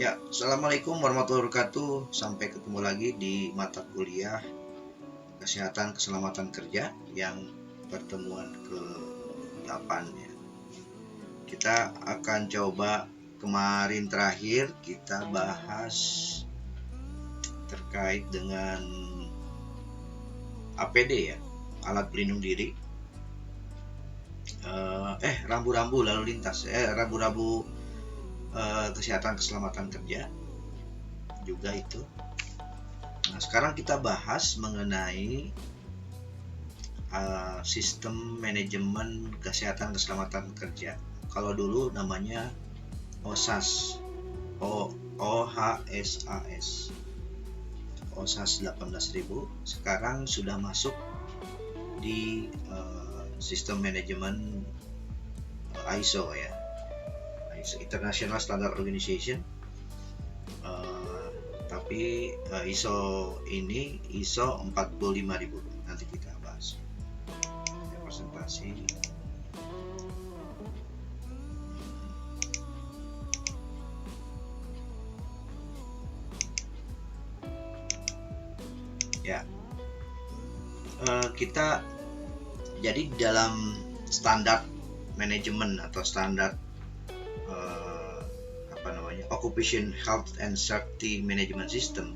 Ya, Assalamualaikum warahmatullahi wabarakatuh. Sampai ketemu lagi di mata kuliah Kesehatan Keselamatan Kerja yang pertemuan ke-8 ya. Kita akan coba, kemarin terakhir kita bahas terkait dengan APD ya, alat pelindung diri. Rambu-rambu lalu lintas, rambu-rambu kesehatan keselamatan kerja juga itu. Nah, sekarang kita bahas mengenai sistem manajemen kesehatan keselamatan kerja. Kalau dulu namanya OHSAS, OHSAS 18.000. Sekarang sudah masuk di sistem manajemen ISO ya, International Standard Organization. Tapi ISO ini ISO 45.000. Nanti kita bahas presentasi. Ya, kita jadi dalam standar manajemen atau standar Occupation Health and Safety Management System,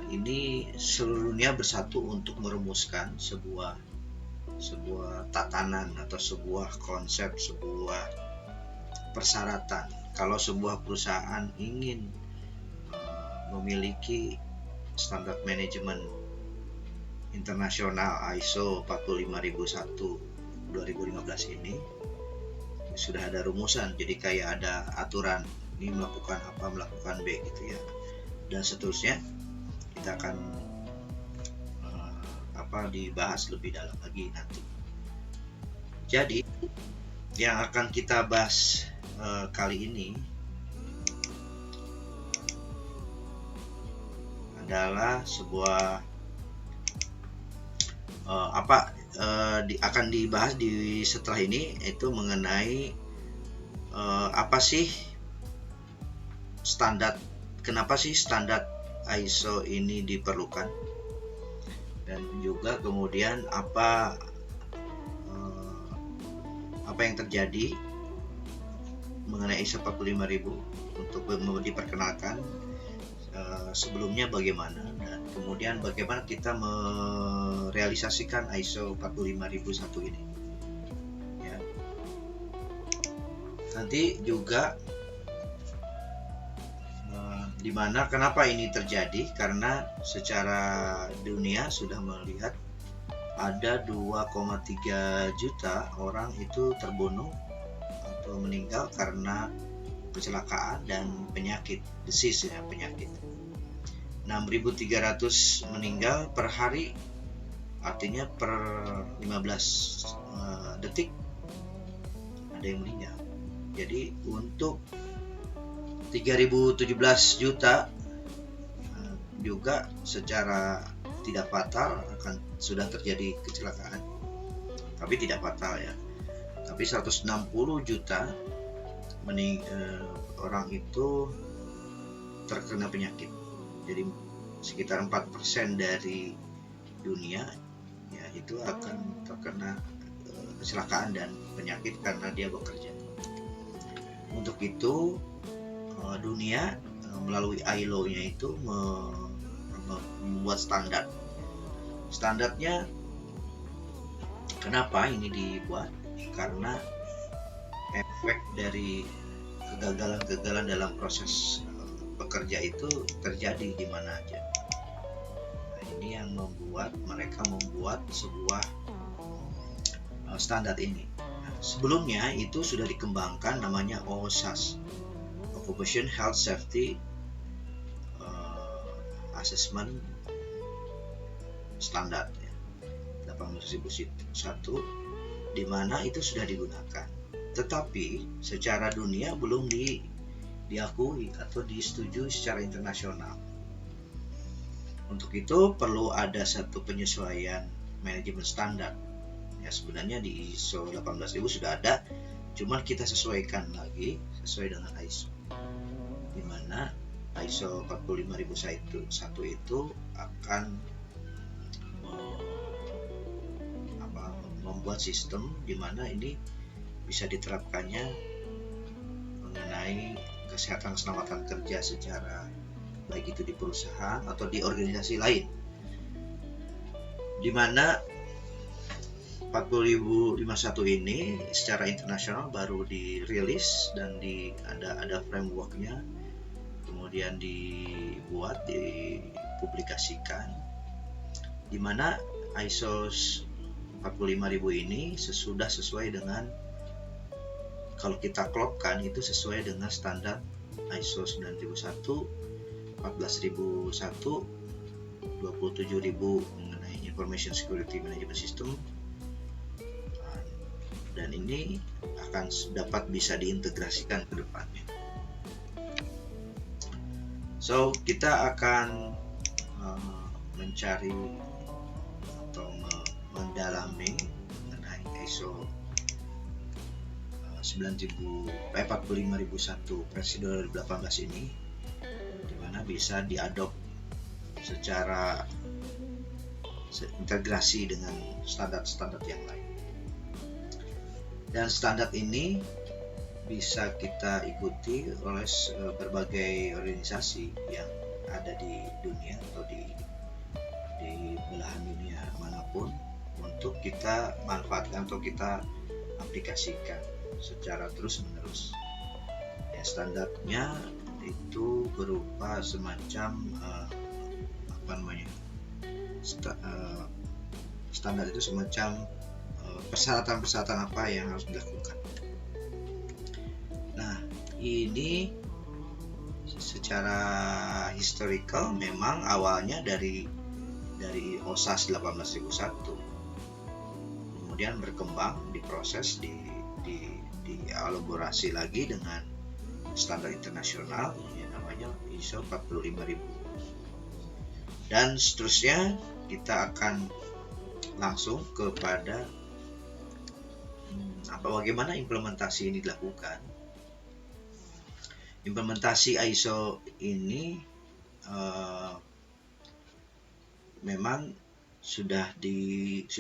ini seluruh dunia bersatu untuk merumuskan sebuah tatanan atau sebuah konsep, sebuah persyaratan. Kalau sebuah perusahaan ingin memiliki standar manajemen internasional ISO 45001 2015 ini, sudah ada rumusan, jadi kayak ada aturan ini melakukan apa, melakukan B gitu ya, dan seterusnya. Kita akan dibahas lebih dalam lagi nanti. Jadi yang akan kita bahas kali ini adalah sebuah akan dibahas di setelah ini, itu mengenai apa sih standar, kenapa sih standar ISO ini diperlukan, dan juga kemudian apa yang terjadi mengenai ISO 45000 untuk diperkenalkan, sebelumnya bagaimana, dan kemudian bagaimana kita merealisasikan ISO 45001 ini ya. Nanti juga dimana kenapa ini terjadi, karena secara dunia sudah melihat ada 2,3 juta orang itu terbunuh atau meninggal karena kecelakaan dan penyakit, disease ya, penyakit. 6.300 meninggal per hari, artinya per 15 detik ada yang meninggal. Jadi untuk 3.017 juta juga secara tidak fatal sudah terjadi kecelakaan, tapi tidak fatal ya. Tapi 160 juta orang itu terkena penyakit. Jadi sekitar 4% dari dunia ya itu akan terkena kecelakaan dan penyakit karena dia bekerja. Untuk itu dunia melalui ILO-nya itu membuat standarnya. Kenapa ini dibuat? Karena efek dari kegagalan dalam proses bekerja itu terjadi di mana aja. Nah, ini yang membuat mereka membuat sebuah standar ini. Nah, sebelumnya itu sudah dikembangkan namanya OHSAS, Occupation Health Safety Assessment Standard ya, 18001, di mana itu sudah digunakan, tetapi secara dunia belum diakui atau disetujui secara internasional. Untuk itu perlu ada satu penyesuaian manajemen standar. Ya, sebenarnya di ISO 18000 sudah ada, cuman kita sesuaikan lagi sesuai dengan ISO. Di mana ISO 45001 itu akan membuat sistem di mana ini bisa diterapkannya mengenai kesehatan keselamatan kerja secara baik itu di perusahaan atau di organisasi lain, di mana 40051 ini secara internasional baru dirilis dan ada frameworknya, kemudian dibuat, dipublikasikan, di mana ISO 45000 ini sudah sesuai dengan, kalau kita klopkan itu sesuai dengan standar ISO 9001, 14001, 27000 mengenai Information Security Management System, dan ini akan dapat bisa diintegrasikan ke depannya. So kita akan mencari atau mendalami mengenai ISO 45001 versi 2018 ini, di mana bisa diadop secara integrasi dengan standar-standar yang lain. Dan standar ini bisa kita ikuti oleh berbagai organisasi yang ada di dunia atau di belahan dunia manapun, untuk kita manfaatkan atau kita aplikasikan secara terus-menerus. Ya, standarnya itu berupa semacam standar itu semacam persyaratan-persyaratan apa yang harus dilakukan. Nah, ini secara historical memang awalnya dari OHSAS 18001, kemudian berkembang, diproses, dielaborasi lagi dengan standar internasional yang namanya ISO 45000, dan seterusnya kita akan langsung kepada bagaimana implementasi ini dilakukan. Implementasi ISO ini memang sudah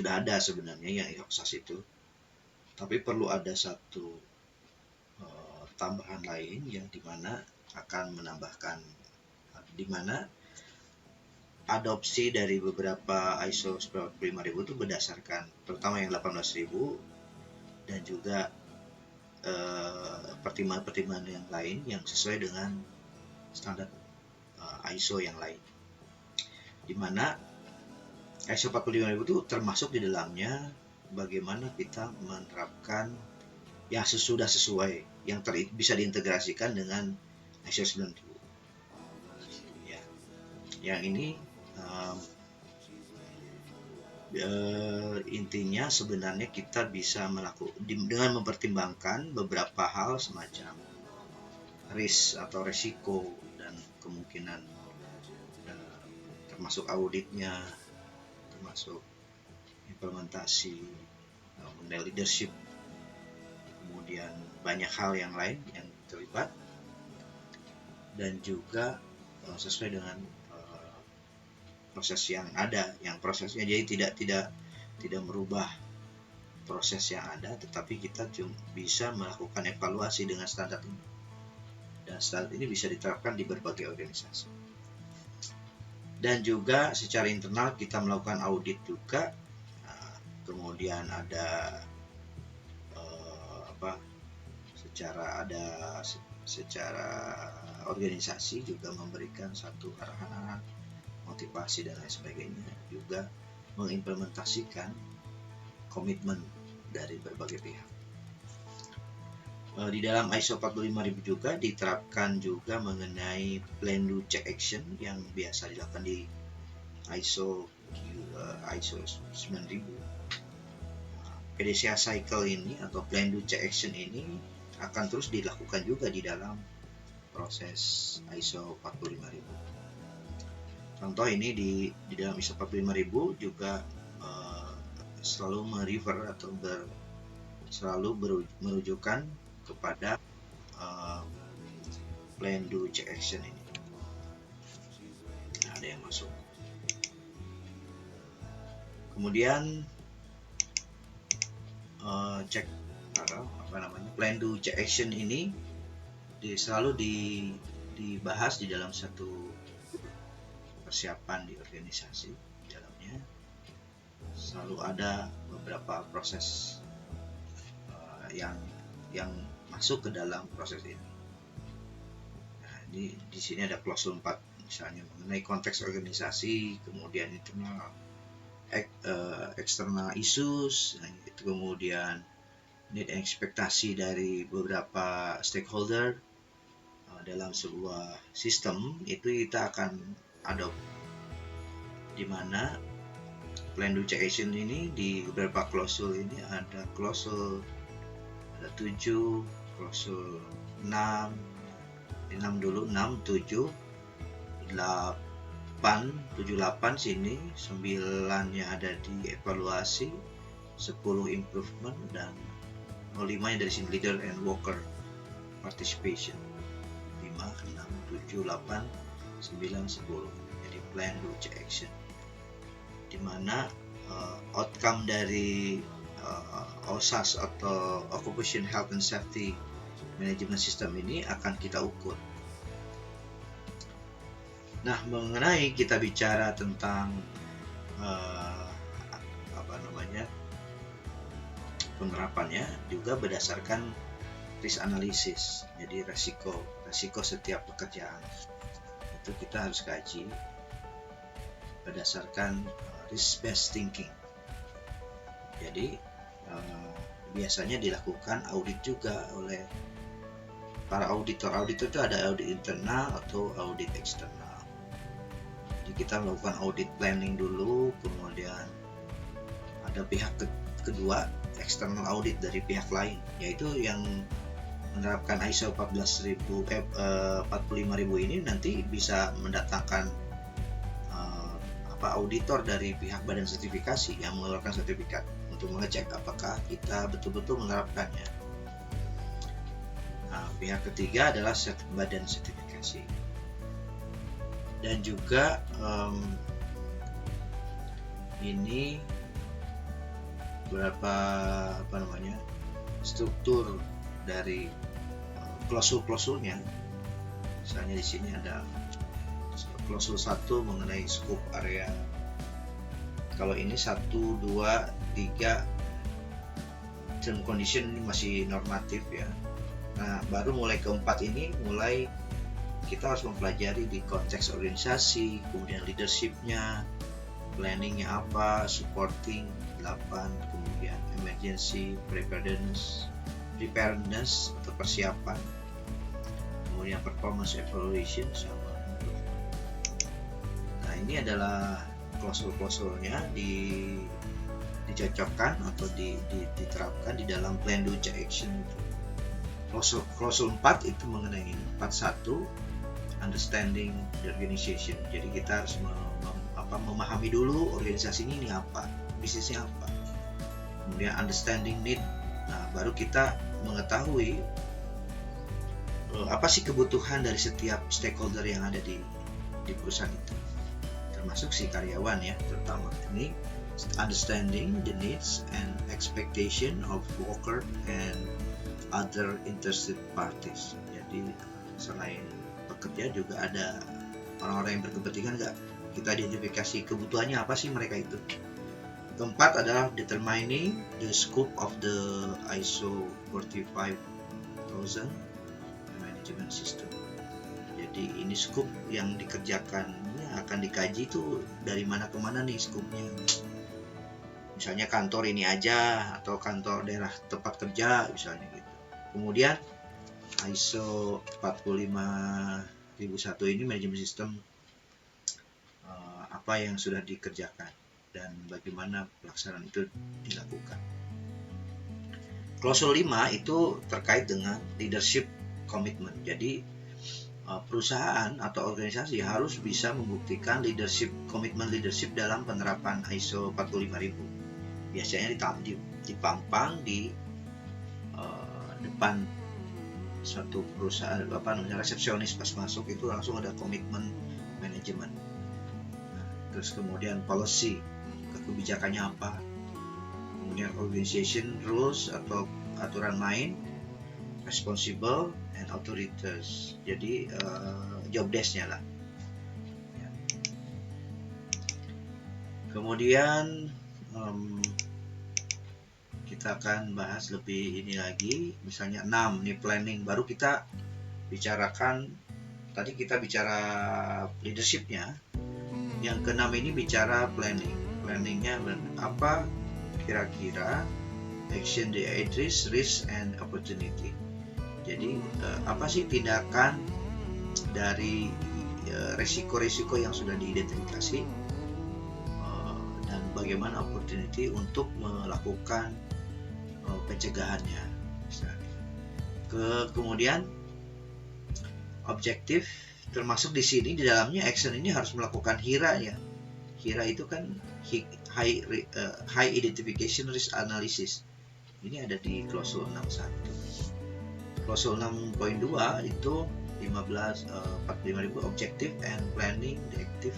ada sebenarnya yang OHSAS itu, tapi perlu ada satu tambahan lain yang dimana akan menambahkan, dimana adopsi dari beberapa ISO 45000 itu berdasarkan terutama yang 18000 dan juga pertimbangan-pertimbangan yang lain yang sesuai dengan standar ISO yang lain, di mana ISO 45000 itu termasuk di dalamnya bagaimana kita menerapkan yang sudah sesuai, yang bisa diintegrasikan dengan ISO 9000. Ya, yang ini intinya sebenarnya kita bisa melakukan dengan mempertimbangkan beberapa hal semacam risk atau resiko dan kemungkinan, termasuk auditnya, termasuk implementasi, leadership, kemudian banyak hal yang lain yang terlibat, dan juga sesuai dengan proses yang ada, yang prosesnya jadi tidak merubah proses yang ada, tetapi kita cuma bisa melakukan evaluasi dengan standar ini, dan standar ini bisa diterapkan di berbagai organisasi. Dan juga secara internal kita melakukan audit juga, kemudian ada secara organisasi juga memberikan satu arahan motivasi dan lain sebagainya, juga mengimplementasikan komitmen dari berbagai pihak. Di dalam ISO 45000 juga diterapkan juga mengenai plan do check action yang biasa dilakukan di ISO 9000. PDCA cycle ini atau plan do check action ini akan terus dilakukan juga di dalam proses ISO 45000. Contoh ini di dalam ISO 45000 juga selalu merefer atau selalu merujukan kepada plan do check action ini. Nah, ada yang masuk. Kemudian cek plan do check action ini selalu dibahas di dalam satu persiapan di organisasi. Di dalamnya selalu ada beberapa proses yang masuk ke dalam proses ini. Nah, di sini ada klausul 4 misalnya mengenai konteks organisasi, kemudian internal external issues, itu kemudian need dan ekspektasi dari beberapa stakeholder dalam sebuah sistem, itu kita akan adopt, di mana plan do check action ini di beberapa klausul ini ada klausul 7, klausul 6 dulu, 6, 7, 8 sini, 9-nya ada di evaluasi, 10 improvement, dan 5 yang dari sini leader and worker participation. 5, 6, 7, 8, 9, 10. Jadi plan do check action. Di mana outcome dari OSAS atau Occupation Health and Safety Management System ini akan kita ukur. Nah, mengenai kita bicara tentang penerapannya juga berdasarkan risk analysis. Jadi resiko setiap pekerjaan itu kita harus kaji berdasarkan risk based thinking. Jadi biasanya dilakukan audit juga oleh para auditor. Auditor itu ada audit internal atau audit eksternal. Jadi kita melakukan audit planning dulu, kemudian ada pihak kedua, external audit dari pihak lain, yaitu yang menerapkan ISO 45000 ini nanti bisa mendatangkan auditor dari pihak badan sertifikasi yang mengeluarkan sertifikat untuk mengecek apakah kita betul-betul menerapkannya. Nah, pihak ketiga adalah badan sertifikasi. Dan juga ini beberapa struktur dari klausul-klausulnya. Misalnya di sini ada klausul 1 mengenai scope area. Kalau ini 1, 2, 3 term condition ini masih normatif ya. Nah, baru mulai keempat ini mulai kita harus mempelajari di konteks organisasi, kemudian leadership-nya, planning-nya apa, supporting 8, kemudian emergency preparedness atau persiapan, kemudian performance evaluation sama. Nah, ini adalah klausul-klausulnya dicocokkan atau diterapkan di dalam plan do check action. Klausul 4 itu mengenai 41 understanding the organization. Jadi kita harus memahami dulu organisasi ini apa, bisnisnya apa. Kemudian understanding need. Nah, baru kita mengetahui apa sih kebutuhan dari setiap stakeholder yang ada di perusahaan itu, termasuk si karyawan ya, terutama. Ini understanding the needs and expectation of worker and other interested parties. Jadi selain pekerja juga ada orang-orang yang berkepentingan, nggak kita identifikasi kebutuhannya apa sih mereka itu. Keempat adalah determining the scope of the ISO 45000 management system. Jadi ini scope yang dikerjakan, ini akan dikaji itu dari mana ke mana nih scope-nya. Misalnya kantor ini aja atau kantor daerah tempat kerja misalnya gitu. Kemudian ISO 45001 ini manajemen sistem apa yang sudah dikerjakan dan bagaimana pelaksanaan itu dilakukan. Klausul 5 itu terkait dengan leadership commitment. Jadi perusahaan atau organisasi harus bisa membuktikan komitmen leadership dalam penerapan ISO 45000. Biasanya dipampang di depan suatu perusahaan, resepsionis pas masuk itu langsung ada komitmen manajemen. Terus kemudian policy, kebijakannya apa, kemudian organization rules atau aturan main, responsible and authorities. Jadi job desk-nya lah. Ya. Kemudian kita akan bahas lebih ini lagi, misalnya 6 nih planning. Baru kita bicarakan, tadi kita bicara leadership-nya. Yang ke-6 ini bicara planning. Planningnya apa kira-kira action the address risk and opportunity. Jadi apa sih tindakan dari resiko-resiko yang sudah diidentifikasi dan bagaimana opportunity untuk melakukan pencegahannya. Kemudian objektif, termasuk di sini di dalamnya action ini harus melakukan HIRA ya. HIRA itu kan high identification risk analysis. Ini ada di klausul 61. Klausul 6.2 itu 45000 objective and planning directive.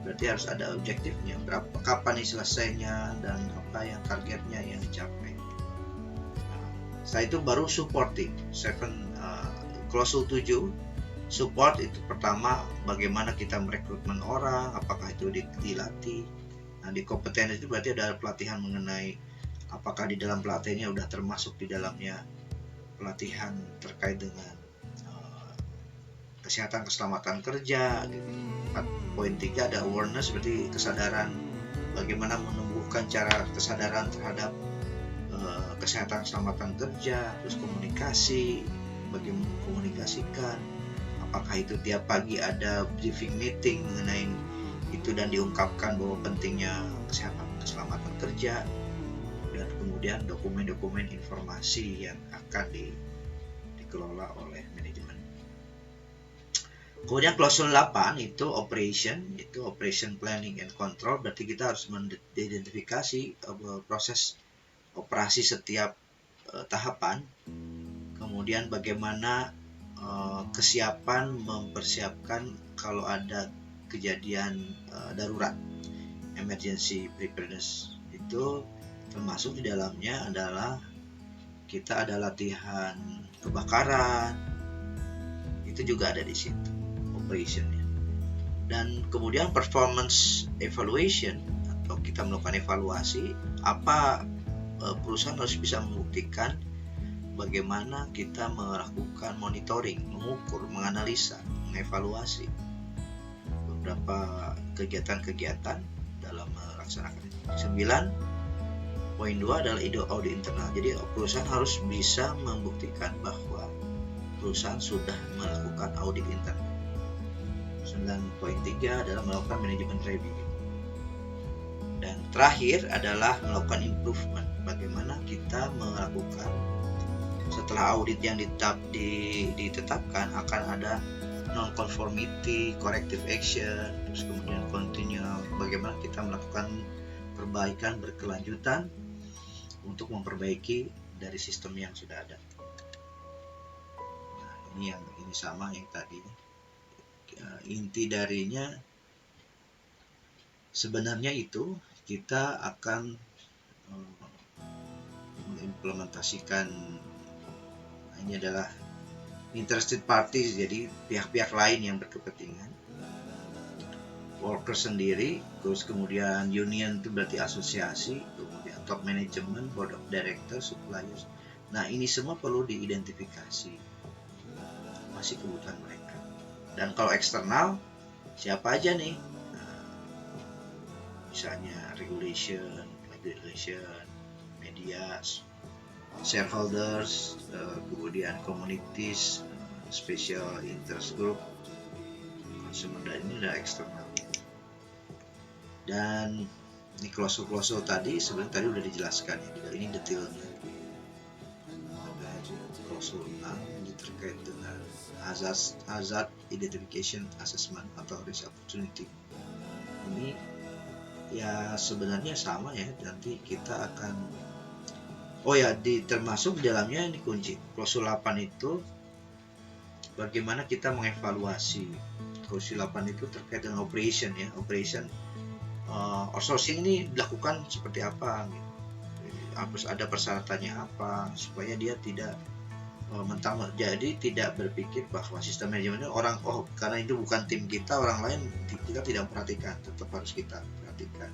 Berarti harus ada objektifnya, kapan nih selesainya dan apa yang targetnya yang dicapai. Setelah itu baru supporting. Klausul 7 support itu pertama bagaimana kita merekrutmen orang, apakah itu dilatih. Nah, di kompetensi itu berarti ada pelatihan mengenai apakah di dalam pelatihannya udah termasuk di dalamnya pelatihan terkait dengan kesehatan keselamatan kerja. 4.3 ada awareness, berarti kesadaran, bagaimana menumbuhkan cara kesadaran terhadap kesehatan keselamatan kerja. Terus komunikasi, bagaimana mengkomunikasikan, apakah itu tiap pagi ada briefing meeting mengenai itu dan diungkapkan bahwa pentingnya kesehatan keselamatan kerja. Dan kemudian dokumen-dokumen informasi yang akan dikelola oleh manajemen. Kemudian klausul 8 itu operation planning and control. Berarti kita harus mengidentifikasi proses operasi setiap tahapan. Kemudian bagaimana kesiapan mempersiapkan kalau ada kejadian darurat, emergency preparedness. Itu termasuk di dalamnya adalah kita ada latihan kebakaran, itu juga ada di situ operationnya. Dan kemudian performance evaluation, atau kita melakukan evaluasi, apa perusahaan harus bisa membuktikan bagaimana kita melakukan monitoring, mengukur, menganalisa, mengevaluasi beberapa kegiatan-kegiatan dalam melaksanakan ini. 9.2 adalah audit internal. Jadi perusahaan harus bisa membuktikan bahwa perusahaan sudah melakukan audit internal. 9.3 adalah melakukan manajemen review. Dan terakhir adalah melakukan improvement. Bagaimana kita melakukan setelah audit yang ditetapkan akan ada non-conformity, corrective action, terus kemudian continual, bagaimana kita melakukan perbaikan berkelanjutan untuk memperbaiki dari sistem yang sudah ada. Nah, ini sama yang tadi. Inti darinya sebenarnya itu kita akan mengimplementasikan, ini adalah interested parties, jadi pihak-pihak lain yang berkepentingan, worker sendiri, terus kemudian union itu berarti asosiasi, kemudian top management, board of directors, suppliers. Nah, ini semua perlu diidentifikasi masih kebutuhan mereka. Dan kalau eksternal, siapa aja nih? Nah, misalnya regulation, media, shareholders, kemudian communities, special interest group, consumer, dan ini adalah eksternal. Dan ini klausul-klausul tadi sebenarnya tadi udah dijelaskan ya, ini detailnya. Ada klausul 6 ini terkait dengan hazard identification assessment atau risk opportunity. Ini ya sebenarnya sama ya, nanti kita akan termasuk di dalamnya ini kunci klausul 8 itu bagaimana kita mengevaluasi. Klausul 8 itu terkait dengan operation ya, outsourcing ini dilakukan seperti apa gitu. Harus ada persyaratannya apa supaya dia tidak mentang, jadi tidak berpikir bahwa sistem manajemen orang karena itu bukan tim kita, orang lain kita tidak perhatikan, tetap harus kita perhatikan,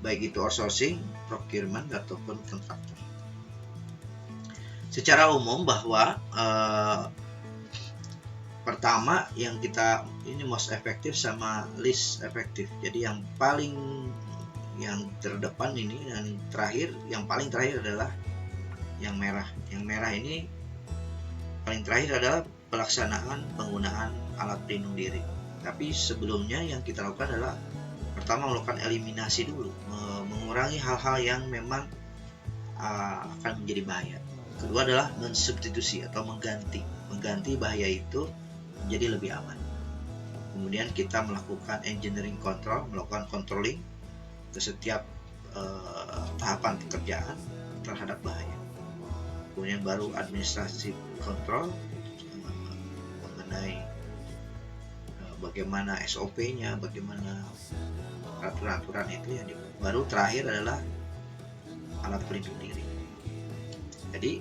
baik itu outsourcing, procurement ataupun kontraktor. Secara umum bahwa pertama yang kita ini most efektif sama least efektif. Jadi yang terdepan ini, yang paling terakhir adalah yang merah. Yang merah ini paling terakhir adalah pelaksanaan penggunaan alat pelindung diri. Tapi sebelumnya yang kita lakukan adalah pertama melakukan eliminasi dulu, mengurangi hal-hal yang memang akan menjadi bahaya. Kedua adalah mensubstitusi atau mengganti bahaya itu menjadi lebih aman. Kemudian kita melakukan engineering control, melakukan controlling ke setiap tahapan pekerjaan terhadap bahaya. Kemudian baru administratif control mengenai bagaimana SOP-nya, bagaimana aturan-aturan itu yang dibuat. Baru terakhir adalah alat pelindung diri. Jadi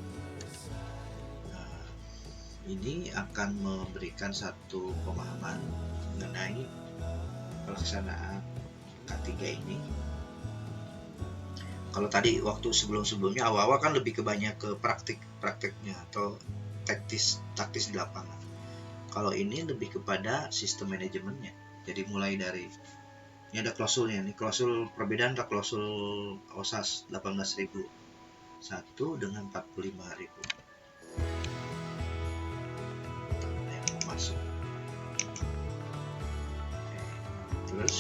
ini akan memberikan satu pemahaman mengenai pelaksanaan K3 ini. Kalau tadi waktu sebelum-sebelumnya awal-awal kan lebih banyak ke praktiknya atau taktis di lapangan. Kalau ini lebih kepada sistem manajemennya. Jadi mulai dari ini ada klausulnya, ini klausul perbedaan antara klausul OSAS 18.000 satu dengan 45.000. Yang mau masuk. Terus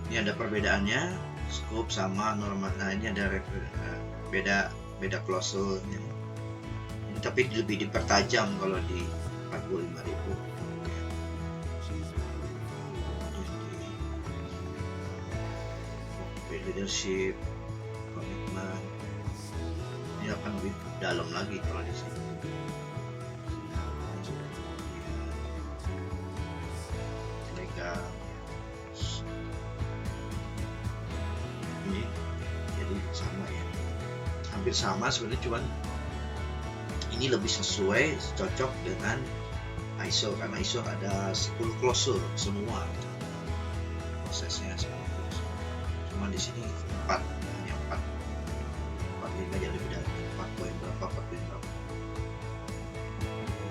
ini ada perbedaannya, scope sama norma. Nah ini ada beda klausulnya. Ini tapi lebih dipertajam kalau di 45.000. Leadership, komitmen, ini akan lebih dalam lagi kalau di sini. Legal. Ini jadi sama ya, hampir sama sebenarnya, cuman ini lebih sesuai, cocok dengan ISO karena ISO ada 10 klausul semua prosesnya semua. Cuma di sini 4 hanya 45 jadi lebih dalam 4 poin berapa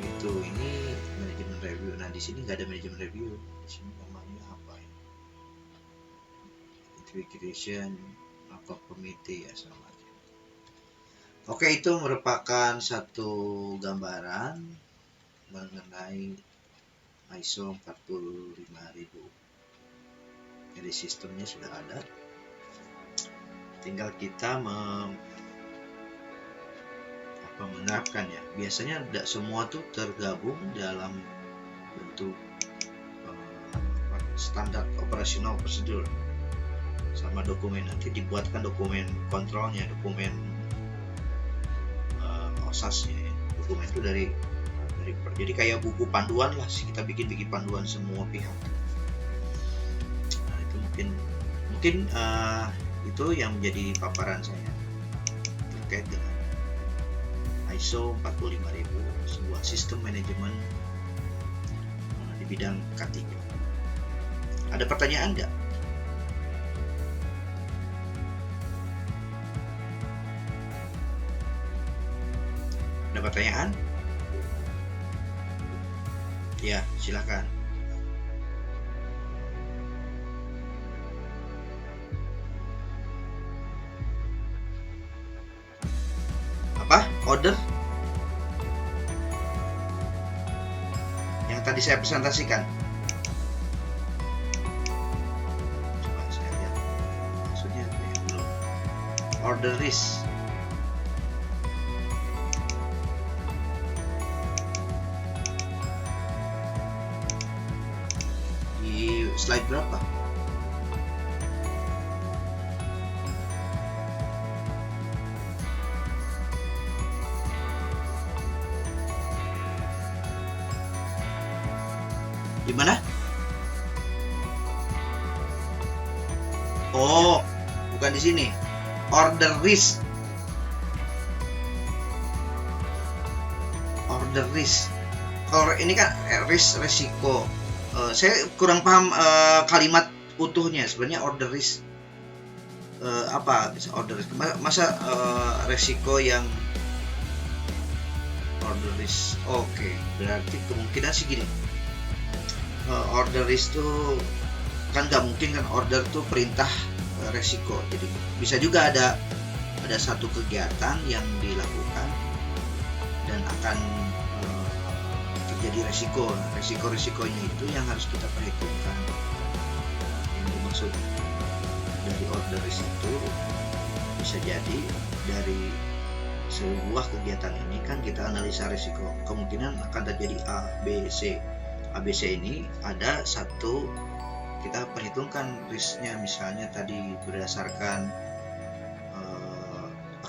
itu. Ini manajemen review. Nah di sini nggak ada manajemen review, di sini namanya apa ya, integration apa committee ya, sama aja. Oke, itu merupakan satu gambaran mengenai ISO 45000. Jadi sistemnya sudah ada, tinggal kita menerapkannya. Biasanya tidak semua tuh tergabung dalam bentuk standar operational procedure sama dokumen. Nanti dibuatkan dokumen kontrolnya, dokumen OSAS-nya ya. Dokumen itu dari jadi kayak buku panduan lah, kita bikin panduan semua pihak. Nah, itu mungkin itu yang menjadi paparan saya terkait dengan ISO 45000, sebuah sistem manajemen di bidang K3. Ada pertanyaan nggak? Ada pertanyaan? Ya, silakan. tadi saya presentasikan. Coba saya lihat maksudnya apa ya, belum. Order risk. Di slide berapa? Di mana? Oh, bukan di sini. Order risk. Order risk. Kalau ini kan risiko. Saya kurang paham kalimat utuhnya. Sebenarnya order risk apa? Bisa order risk. Masa resiko yang order risk. Oke, berarti kemungkinan sih gini. Order risk tuh kan nggak mungkin kan order tuh perintah resiko, jadi bisa juga ada satu kegiatan yang dilakukan dan akan terjadi resikonya itu yang harus kita perhitungkan. Yang dimaksud dari order risk itu bisa jadi dari sebuah kegiatan ini kan kita analisa resiko, kemungkinan akan terjadi ABC ini ada satu, kita perhitungkan risknya, misalnya tadi berdasarkan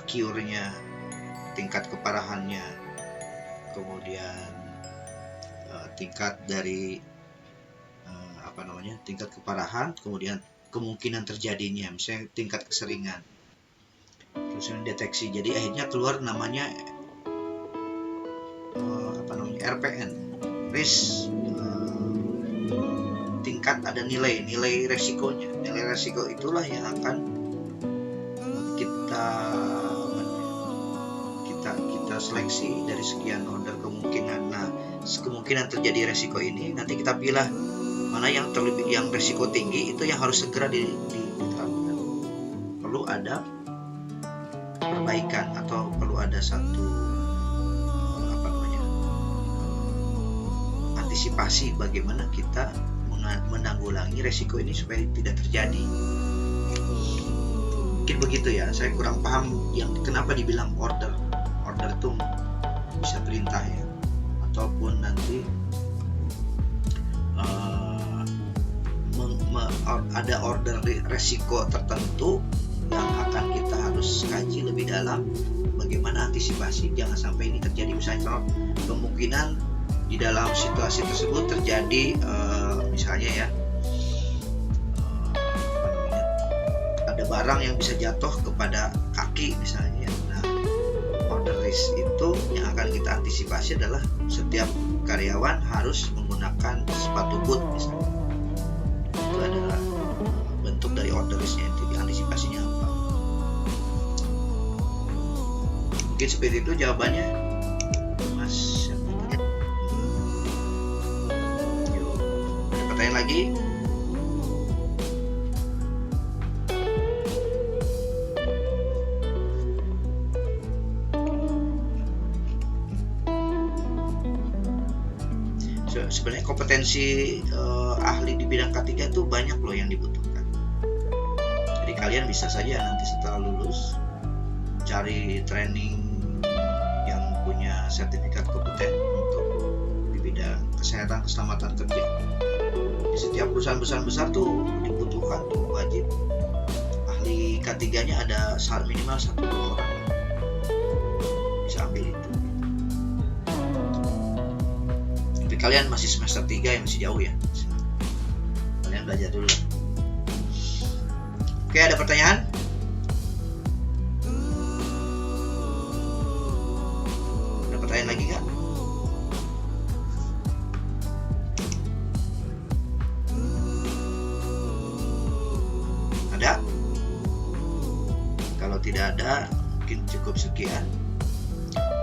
cure-nya, tingkat keparahannya, kemudian tingkat dari tingkat keparahan, kemudian kemungkinan terjadinya, misalnya tingkat keseringan, terus deteksi. Jadi akhirnya keluar namanya RPN, risk tingkat, ada nilai resikonya. Nilai resiko itulah yang akan kita seleksi dari sekian order kemungkinan. Nah, kemungkinan terjadi resiko ini nanti kita pilih mana yang resiko tinggi, itu yang harus segera diterapkan. Perlu ada perbaikan atau perlu ada satu antisipasi bagaimana kita menanggulangi resiko ini supaya tidak terjadi. Mungkin begitu ya, saya kurang paham yang kenapa dibilang order itu bisa perintah ya, ataupun nanti ada order resiko tertentu yang akan kita harus kaji lebih dalam, bagaimana antisipasi jangan sampai ini terjadi. Misalnya kalau kemungkinan di dalam situasi tersebut terjadi misalnya ya ada barang yang bisa jatuh kepada kaki misalnya. Nah, order risk itu yang akan kita antisipasi adalah setiap karyawan harus menggunakan sepatu boot misalnya. Itu adalah bentuk dari order risknya, itu antisipasinya apa. Mungkin seperti itu jawabannya, Mas. Pertanyaan lagi? Sebenarnya kompetensi ahli di bidang K3 itu banyak loh yang dibutuhkan. Jadi kalian bisa saja nanti setelah lulus cari training yang punya sertifikat kompeten untuk di bidang kesehatan keselamatan kerja. Di setiap perusahaan besar tuh dibutuhkan tuh wajib ahli K3-nya ada minimal 1-2 orang bisa ambil itu. Tapi kalian masih semester 3 yang masih jauh ya, kalian belajar dulu. Oke, ada pertanyaan? Ada pertanyaan lagi nggak? Ada? Kalau tidak ada, mungkin cukup sekian.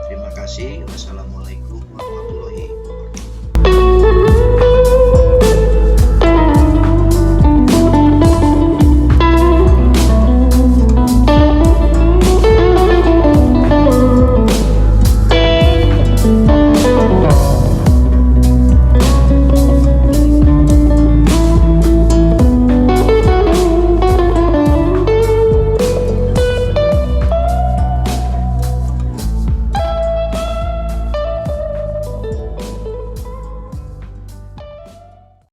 Terima kasih. Wassalamualaikum warahmatullahi wabarakatuh.